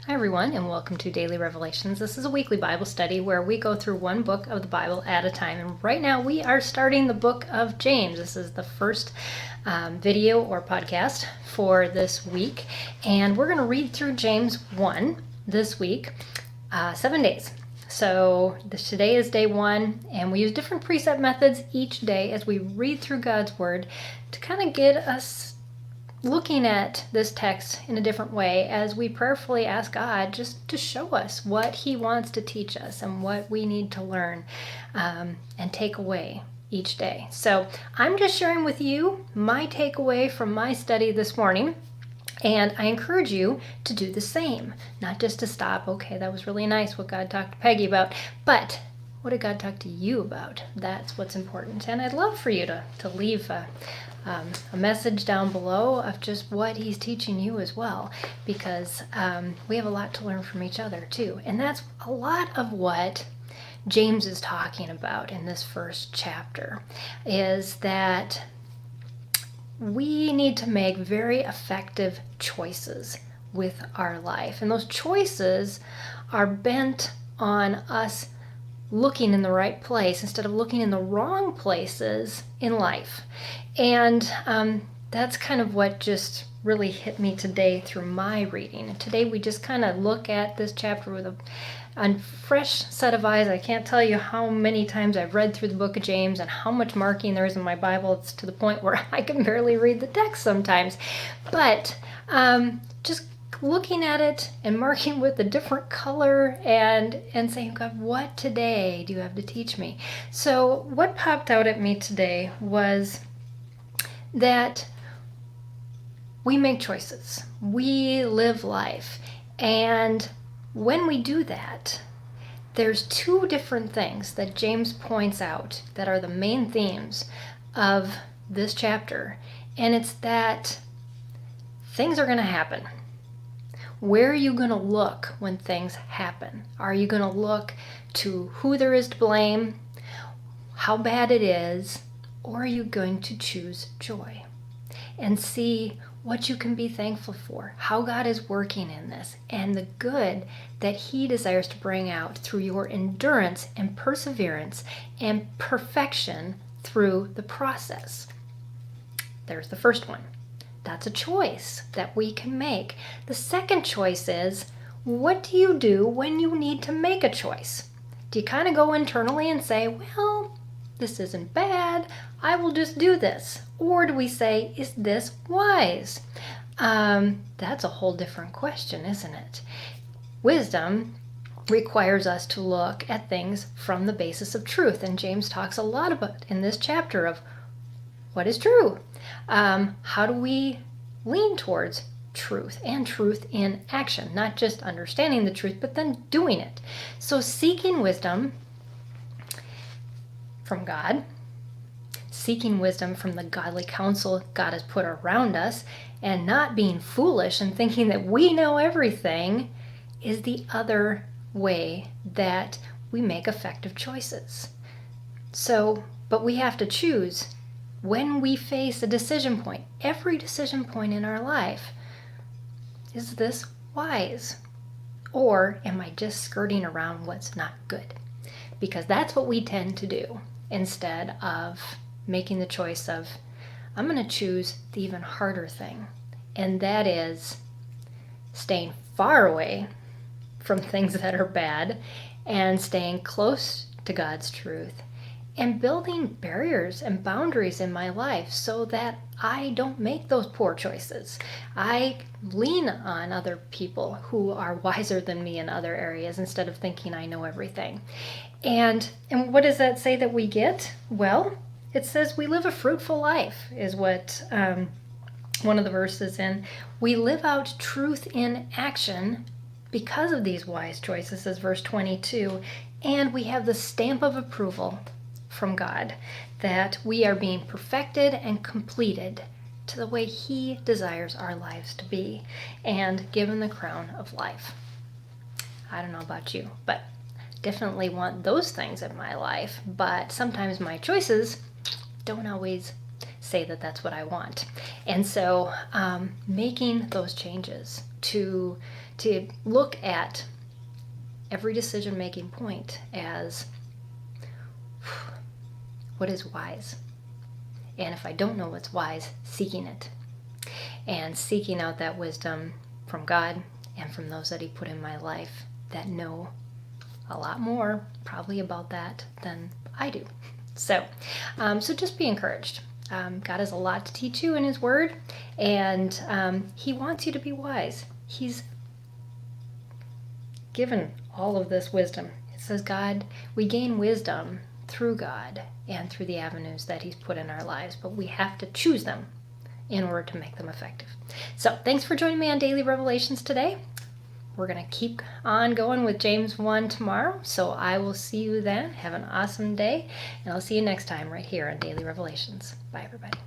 Hi everyone, and welcome to Daily Revelations. This is a weekly Bible study where we go through one book of the Bible at a time. And right now we are starting the book of James. This is the first video or podcast for this week. And we're going to read through James 1 this week, 7 days. So today is day 1, and we use different precept methods each day as we read through God's Word to kind of get us looking at this text in a different way as we prayerfully ask God just to show us what He wants to teach us and what we need to learn and take away each day. So I'm just sharing with you my takeaway from my study this morning. And I encourage you to do the same, not just to stop, okay, that was really nice what God talked to Peggy about, but what did God talk to you about? That's what's important. And I'd love for you to leave a message down below of just what He's teaching you as well, because we have a lot to learn from each other too. And that's a lot of what James is talking about in this first chapter, is that we need to make very effective choices with our life. And those choices are bent on us looking in the right place instead of looking in the wrong places in life. And that's kind of what just really hit me today through my reading. And today we just kind of look at this chapter with a fresh set of eyes. I can't tell you how many times I've read through the book of James and how much marking there is in my Bible. It's to the point where I can barely read the text sometimes. But just looking at it and marking with a different color and saying, God, what today do you have to teach me? So what popped out at me today was that we make choices. We live life. And when we do that, there's two different things that James points out that are the main themes of this chapter. And it's that things are going to happen. Where are you going to look when things happen? Are you going to look to who there is to blame, how bad it is, or are you going to choose joy and see what you can be thankful for, how God is working in this, and the good that He desires to bring out through your endurance and perseverance and perfection through the process? There's the first one. That's a choice that we can make. The second choice is, what do you do when you need to make a choice? Do you kind of go internally and say, well, this isn't bad, I will just do this? Or do we say, is this wise? That's a whole different question, isn't it? Wisdom requires us to look at things from the basis of truth. And James talks a lot about in this chapter of what is true. How do we lean towards truth and truth in action, not just understanding the truth, but then doing it. So seeking wisdom from God, seeking wisdom from the godly counsel God has put around us, and not being foolish and thinking that we know everything is the other way that we make effective choices. So, but we have to choose when we face a decision point. Every decision point in our life, is this wise? Or am I just skirting around what's not good? Because that's what we tend to do instead of making the choice of, I'm going to choose the even harder thing. And that is staying far away from things that are bad and staying close to God's truth and building barriers and boundaries in my life so that I don't make those poor choices. I lean on other people who are wiser than me in other areas instead of thinking I know everything. And what does that say that we get? Well, it says we live a fruitful life, is what one of the verses in. We live out truth in action because of these wise choices, as verse 22, and we have the stamp of approval from God that we are being perfected and completed to the way He desires our lives to be and given the crown of life. I don't know about you, but definitely want those things in my life, but sometimes my choices don't always say that that's what I want. And so making those changes to to look at every decision-making point as what is wise. And if I don't know what's wise, seeking it. And seeking out that wisdom from God and from those that he put in my life that know a lot more probably about that than I do. So just be encouraged. God has a lot to teach you in his word, and he wants you to be wise. He's given all of this wisdom. It says we gain wisdom through God and through the avenues that he's put in our lives, but we have to choose them in order to make them effective. So thanks for joining me on Daily Revelations today. We're going to keep on going with James 1 tomorrow, so I will see you then. Have an awesome day, and I'll see you next time right here on Daily Revelations. Bye, everybody.